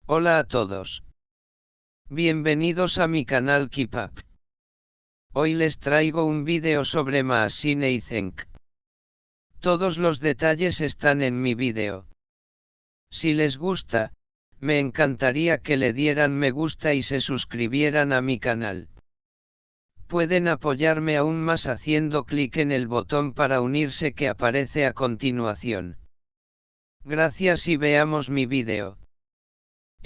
Hola a todos. Bienvenidos a mi canal Keep Up. Hoy les traigo un vídeo sobre Mahasine y Zenk. Todos los detalles están en mi vídeo. Si les gusta, me encantaría que le dieran me gusta y se suscribieran a mi canal. Pueden apoyarme aún más haciendo clic en el botón para unirse que aparece a continuación. Gracias y veamos mi vídeo.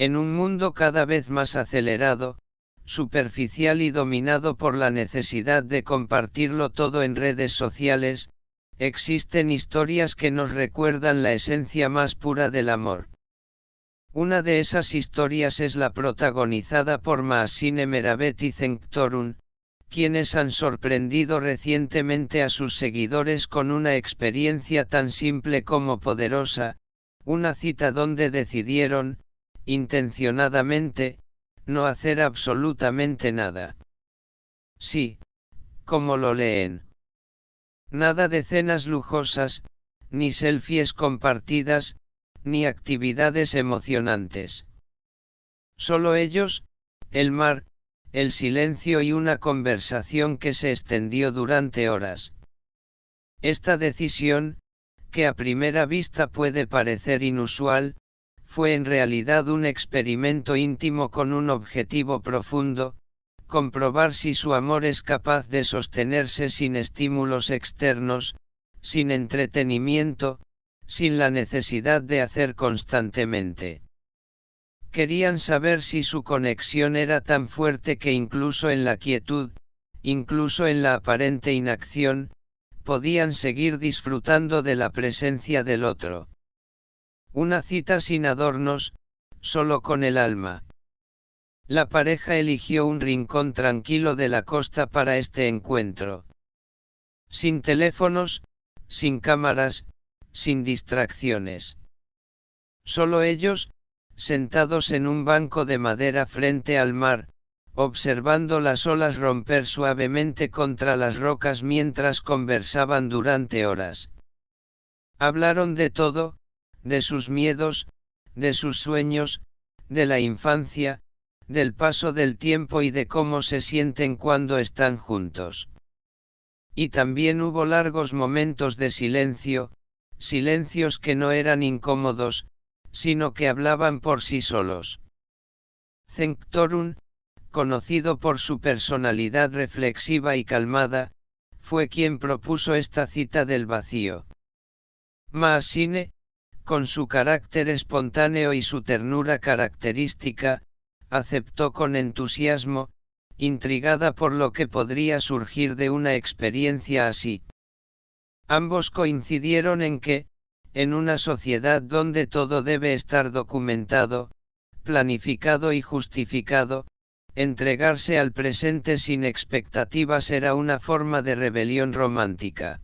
En un mundo cada vez más acelerado, superficial y dominado por la necesidad de compartirlo todo en redes sociales, existen historias que nos recuerdan la esencia más pura del amor. Una de esas historias es la protagonizada por Mahasine Meravet y Cenk Torun, quienes han sorprendido recientemente a sus seguidores con una experiencia tan simple como poderosa, una cita donde decidieron, intencionadamente, no hacer absolutamente nada. Sí, como lo leen. Nada de cenas lujosas, ni selfies compartidas, ni actividades emocionantes. Solo ellos, el mar, el silencio y una conversación que se extendió durante horas. Esta decisión, que a primera vista puede parecer inusual, fue en realidad un experimento íntimo con un objetivo profundo: comprobar si su amor es capaz de sostenerse sin estímulos externos, sin entretenimiento, sin la necesidad de hacer constantemente. Querían saber si su conexión era tan fuerte que incluso en la quietud, incluso en la aparente inacción, podían seguir disfrutando de la presencia del otro. Una cita sin adornos, solo con el alma. La pareja eligió un rincón tranquilo de la costa para este encuentro. Sin teléfonos, sin cámaras, sin distracciones. Solo ellos, sentados en un banco de madera frente al mar, observando las olas romper suavemente contra las rocas mientras conversaban durante horas. Hablaron de todo, de sus miedos, de sus sueños, de la infancia, del paso del tiempo y de cómo se sienten cuando están juntos. Y también hubo largos momentos de silencio, silencios que no eran incómodos, sino que hablaban por sí solos. Cenk Torun, conocido por su personalidad reflexiva y calmada, fue quien propuso esta cita del vacío. Mahasine, con su carácter espontáneo y su ternura característica, aceptó con entusiasmo, intrigada por lo que podría surgir de una experiencia así. Ambos coincidieron en que, en una sociedad donde todo debe estar documentado, planificado y justificado, entregarse al presente sin expectativas era una forma de rebelión romántica.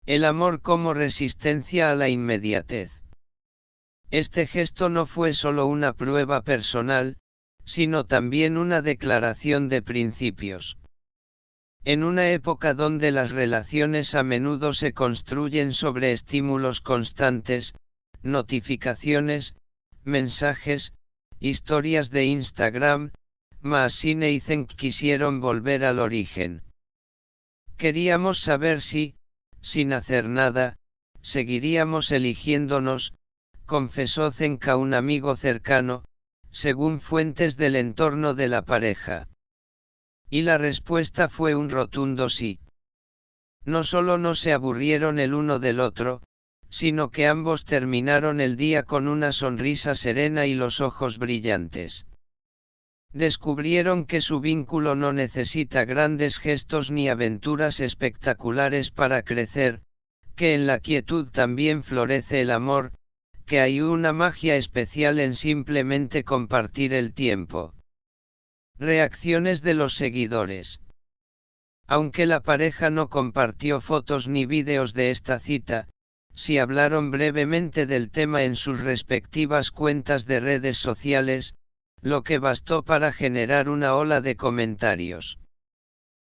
El amor como resistencia a la inmediatez. Este gesto no fue solo una prueba personal, sino también una declaración de principios. En una época donde las relaciones a menudo se construyen sobre estímulos constantes, notificaciones, mensajes, historias de Instagram, Mahasine y Cenk quisieron volver al origen. Queríamos saber si, sin hacer nada, seguiríamos eligiéndonos, confesó Cenk a un amigo cercano, según fuentes del entorno de la pareja. Y la respuesta fue un rotundo sí. No solo no se aburrieron el uno del otro, sino que ambos terminaron el día con una sonrisa serena y los ojos brillantes. Descubrieron que su vínculo no necesita grandes gestos ni aventuras espectaculares para crecer, que en la quietud también florece el amor, que hay una magia especial en simplemente compartir el tiempo. Reacciones de los seguidores. Aunque la pareja no compartió fotos ni vídeos de esta cita, sí hablaron brevemente del tema en sus respectivas cuentas de redes sociales, lo que bastó para generar una ola de comentarios.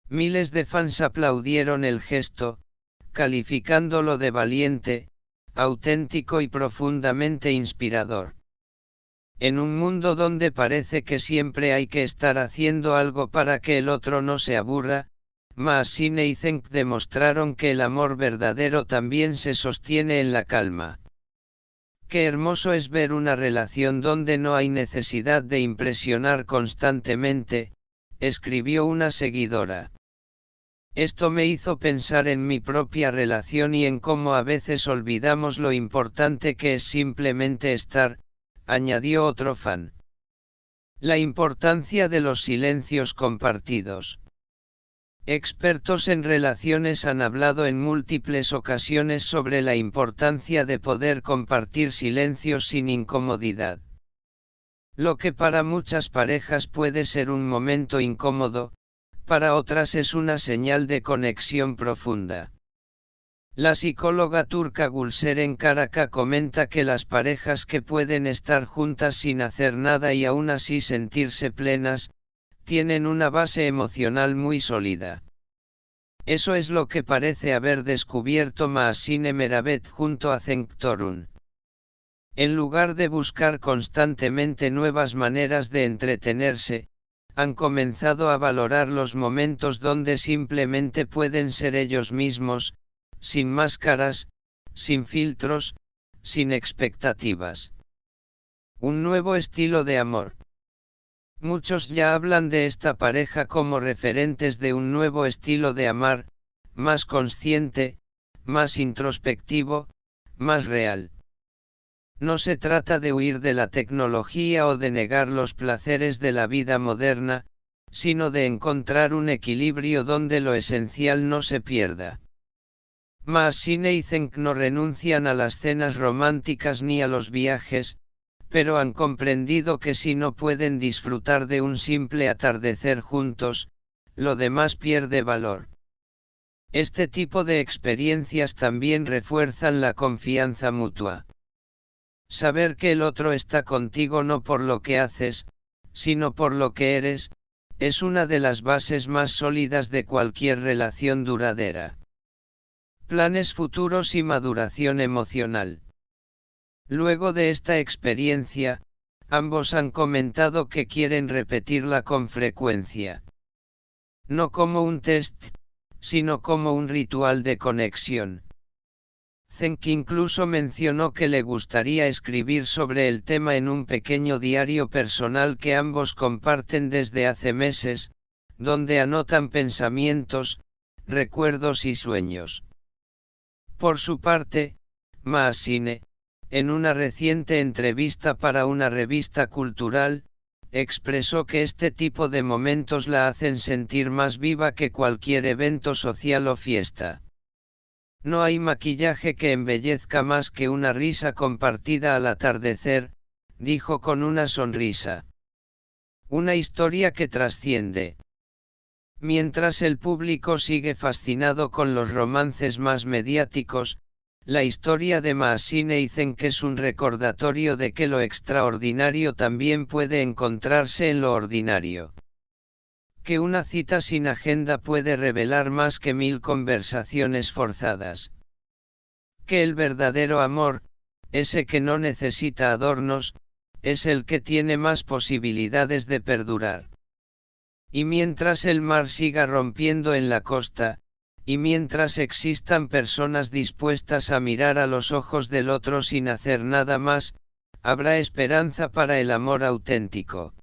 Miles de fans aplaudieron el gesto, calificándolo de valiente, auténtico y profundamente inspirador. En un mundo donde parece que siempre hay que estar haciendo algo para que el otro no se aburra, Mahasine y Zeng demostraron que el amor verdadero también se sostiene en la calma. Qué hermoso es ver una relación donde no hay necesidad de impresionar constantemente, escribió una seguidora. Esto me hizo pensar en mi propia relación y en cómo a veces olvidamos lo importante que es simplemente estar, añadió otro fan. La importancia de los silencios compartidos. Expertos en relaciones han hablado en múltiples ocasiones sobre la importancia de poder compartir silencios sin incomodidad. Lo que para muchas parejas puede ser un momento incómodo, para otras es una señal de conexión profunda. La psicóloga turca Gülseren Karaka comenta que las parejas que pueden estar juntas sin hacer nada y aún así sentirse plenas, tienen una base emocional muy sólida. Eso es lo que parece haber descubierto Mahasine Meravet junto a Cenk Torun. En lugar de buscar constantemente nuevas maneras de entretenerse, han comenzado a valorar los momentos donde simplemente pueden ser ellos mismos, sin máscaras, sin filtros, sin expectativas. Un nuevo estilo de amor. Muchos ya hablan de esta pareja como referentes de un nuevo estilo de amar, más consciente, más introspectivo, más real. No se trata de huir de la tecnología o de negar los placeres de la vida moderna, sino de encontrar un equilibrio donde lo esencial no se pierda. Mahasine y Cenk no renuncian a las cenas románticas ni a los viajes, pero han comprendido que si no pueden disfrutar de un simple atardecer juntos, lo demás pierde valor. Este tipo de experiencias también refuerzan la confianza mutua. Saber que el otro está contigo no por lo que haces, sino por lo que eres, es una de las bases más sólidas de cualquier relación duradera. Planes futuros y maduración emocional. Luego de esta experiencia, ambos han comentado que quieren repetirla con frecuencia. No como un test, sino como un ritual de conexión. Cenk incluso mencionó que le gustaría escribir sobre el tema en un pequeño diario personal que ambos comparten desde hace meses, donde anotan pensamientos, recuerdos y sueños. Por su parte, Mahasine, en una reciente entrevista para una revista cultural, expresó que este tipo de momentos la hacen sentir más viva que cualquier evento social o fiesta. No hay maquillaje que embellezca más que una risa compartida al atardecer, dijo con una sonrisa. Una historia que trasciende. Mientras el público sigue fascinado con los romances más mediáticos, la historia de Mahasine y Cenk es un recordatorio de que lo extraordinario también puede encontrarse en lo ordinario. Que una cita sin agenda puede revelar más que 1000 conversaciones forzadas. Que el verdadero amor, ese que no necesita adornos, es el que tiene más posibilidades de perdurar. Y mientras el mar siga rompiendo en la costa, y mientras existan personas dispuestas a mirar a los ojos del otro sin hacer nada más, habrá esperanza para el amor auténtico.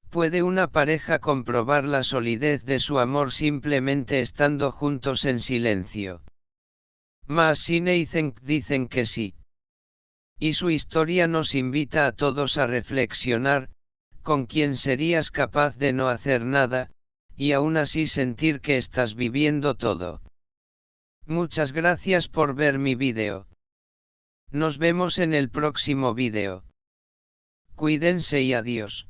¿Puede una pareja comprobar la solidez de su amor simplemente estando juntos en silencio? Mahasine y Cenk dicen que sí. Y su historia nos invita a todos a reflexionar, ¿con quién serías capaz de no hacer nada, y aún así sentir que estás viviendo todo? Muchas gracias por ver mi vídeo. Nos vemos en el próximo vídeo. Cuídense y adiós.